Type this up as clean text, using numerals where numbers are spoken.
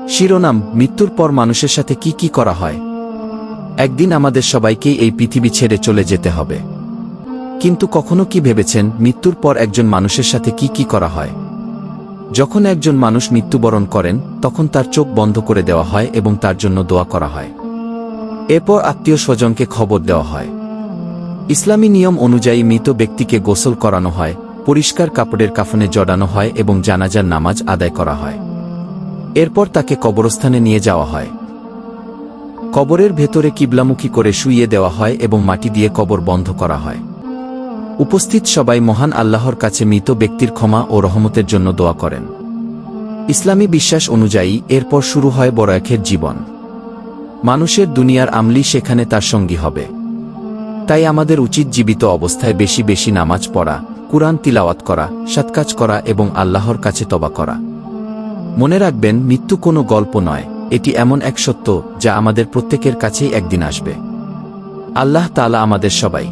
শিরোনাম: মৃত্যুর পর মানুষের সাথে কি কি করা হয়। একদিন আমাদের সবাইকেই এই পৃথিবী ছেড়ে চলে যেতে হবে। কিন্তু কখনো কি ভেবেছেন মৃত্যুর পর একজন মানুষের সাথে কি কি করা হয়? যখন একজন মানুষ মৃত্যুবরণ করেন তখন তার চোখ বন্ধ করে দেওয়া হয় এবং তার জন্য দোয়া করা হয়। এরপর আত্মীয় স্বজনকে খবর দেওয়া হয়। ইসলামী নিয়ম অনুযায়ী মৃত ব্যক্তিকে গোসল করানো হয়, পরিষ্কার কাপড়ের কাফনে জড়ানো হয় এবং জানাজার নামাজ আদায় করা হয়। এরপর তাকে কবরস্থানে নিয়ে যাওয়া হয়। কবরের ভেতরে কিবলামুখী করে শুইয়ে দেওয়া হয় এবং মাটি দিয়ে কবর বন্ধ করা হয়। উপস্থিত সবাই মহান আল্লাহর কাছে মৃত ব্যক্তির ক্ষমা ও রহমতের জন্য দোয়া করেন। ইসলামী বিশ্বাস অনুযায়ী এরপর শুরু হয় বরায়াতের জীবন। মানুষের দুনিয়ার আমলি সেখানে তার সঙ্গী হবে। তাই আমাদের উচিত জীবিত অবস্থায় বেশি বেশি নামাজ পড়া, কুরআন তিলাওয়াত করা, সৎকাজ করা এবং আল্লাহর কাছে তওবা করা। মনে রাখবেন, মৃত্যু কোনো গল্প নয়, এটি এমন এক সত্য যা আমাদের প্রত্যেকের কাছেই একদিন আসবে। আল্লাহ তাআলা আমাদের সবাই